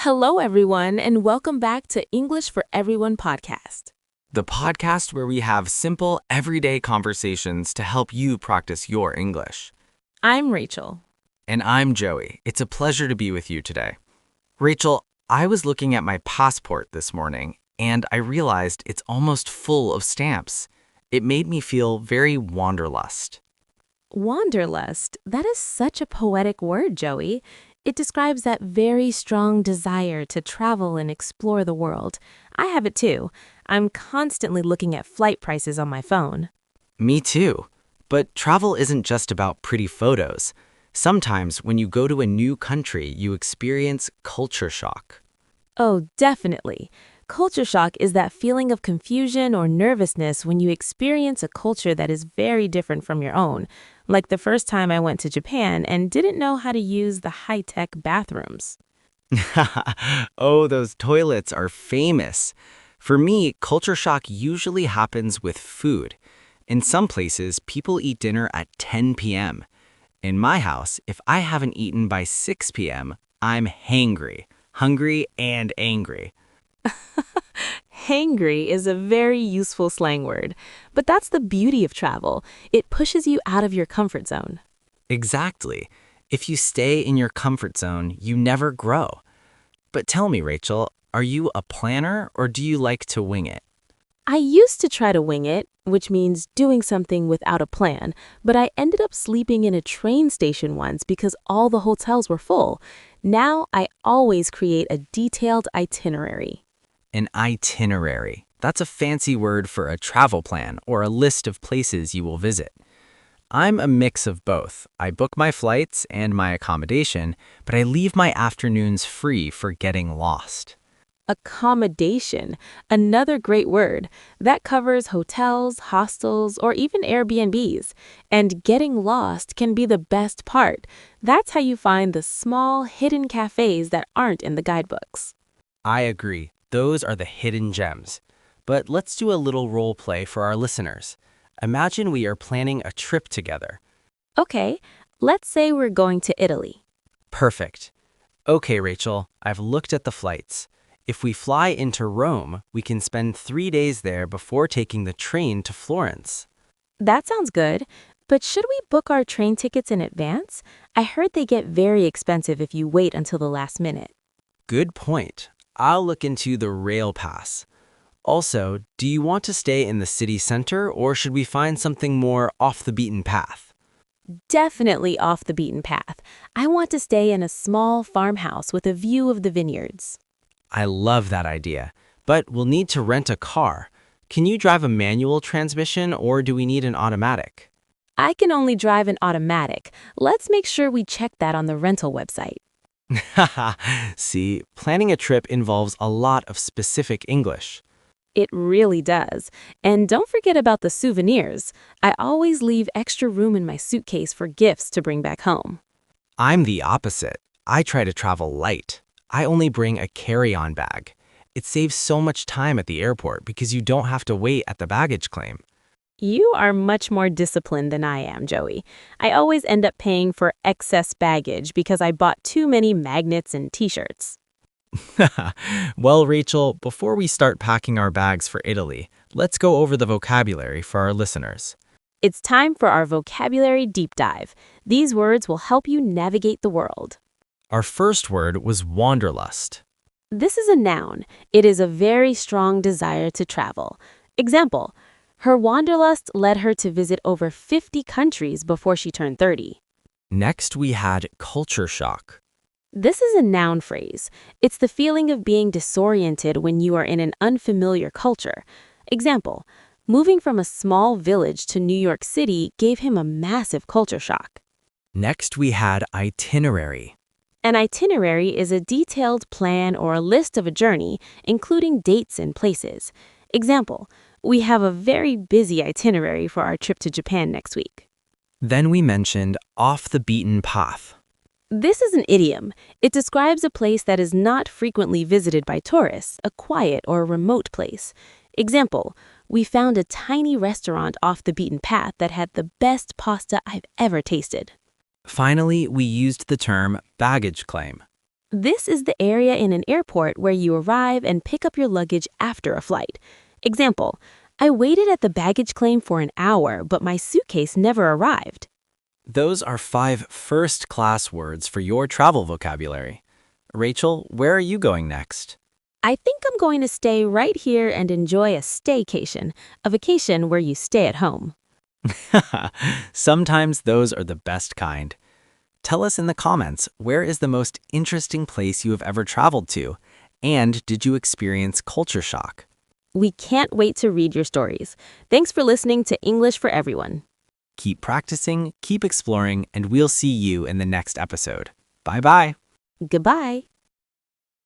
Hello, everyone, and welcome back to English for Everyone podcast. The podcast where we have simple, everyday conversations to help you practice your English. I'm Rachel. And I'm Joey. It's a pleasure to be with you today. Rachel, I was looking at my passport this morning, and I realized it's almost full of stamps. It made me feel very wanderlust. Wanderlust, that is such a poetic word, Joey. It describes that very strong desire to travel and explore the world. I have it too. I'm constantly looking at flight prices on my phone. Me too. But travel isn't just about pretty photos. Sometimes when you go to a new country, you experience culture shock. Oh, definitely. Culture shock is that feeling of confusion or nervousness when you experience a culture that is very different from your own, like the first time I went to Japan and didn't know how to use the high-tech bathrooms. Oh, those toilets are famous. For me, culture shock usually happens with food. In some places, people eat dinner at 10 p.m. In my house, if I haven't eaten by 6 p.m., I'm hangry, hungry and angry. Hangry is a very useful slang word, but that's the beauty of travel. It pushes you out of your comfort zone. Exactly. If you stay in your comfort zone, you never grow. But tell me, Rachel, are you a planner or do you like to wing it? I used to try to wing it, which means doing something without a plan, but I ended up sleeping in a train station once because all the hotels were full. Now I always create a detailed itinerary. An itinerary. That's a fancy word for a travel plan or a list of places you will visit. I'm a mix of both. I book my flights and my accommodation, but I leave my afternoons free for getting lost. Accommodation, another great word. That covers hotels, hostels, or even Airbnbs. And getting lost can be the best part. That's how you find the small, hidden cafes that aren't in the guidebooks. I agree. Those are the hidden gems. But let's do a little role play for our listeners. Imagine we are planning a trip together. Okay, let's say we're going to Italy. Perfect. Okay, Rachel, I've looked at the flights. If we fly into Rome, we can spend 3 days there before taking the train to Florence. That sounds good, but should we book our train tickets in advance? I heard they get very expensive if you wait until the last minute. Good point. I'll look into the rail pass. Also, do you want to stay in the city center or should we find something more off the beaten path? Definitely off the beaten path. I want to stay in a small farmhouse with a view of the vineyards. I love that idea, but we'll need to rent a car. Can you drive a manual transmission or do we need an automatic? I can only drive an automatic. Let's make sure we check that on the rental website. See, planning a trip involves a lot of specific English. It really does. And don't forget about the souvenirs. I always leave extra room in my suitcase for gifts to bring back home. I'm the opposite. I try to travel light. I only bring a carry-on bag. It saves so much time at the airport because you don't have to wait at the baggage claim. You are much more disciplined than I am, Joey. I always end up paying for excess baggage because I bought too many magnets and t-shirts. Well, Rachel, before we start packing our bags for Italy, let's go over the vocabulary for our listeners. It's time for our vocabulary deep dive. These words will help you navigate the world. Our first word was wanderlust. This is a noun. It is a very strong desire to travel. Example, her wanderlust led her to visit over 50 countries before she turned 30. Next, we had culture shock. This is a noun phrase. It's the feeling of being disoriented when you are in an unfamiliar culture. Example, moving from a small village to New York City gave him a massive culture shock. Next, we had itinerary. An itinerary is a detailed plan or a list of a journey, including dates and places. Example, we have a very busy itinerary for our trip to Japan next week. Then we mentioned off the beaten path. This is an idiom. It describes a place that is not frequently visited by tourists, a quiet or remote place. Example, we found a tiny restaurant off the beaten path that had the best pasta I've ever tasted. Finally, we used the term baggage claim. This is the area in an airport where you arrive and pick up your luggage after a flight. Example, I waited at the baggage claim for an hour, but my suitcase never arrived. Those are 5 first-class words for your travel vocabulary. Rachel, where are you going next? I think I'm going to stay right here and enjoy a staycation, a vacation where you stay at home. Sometimes those are the best kind. Tell us in the comments, where is the most interesting place you have ever traveled to? And did you experience culture shock? We can't wait to read your stories. Thanks for listening to English for Everyone. Keep practicing, keep exploring, and we'll see you in the next episode. Bye-bye. Goodbye.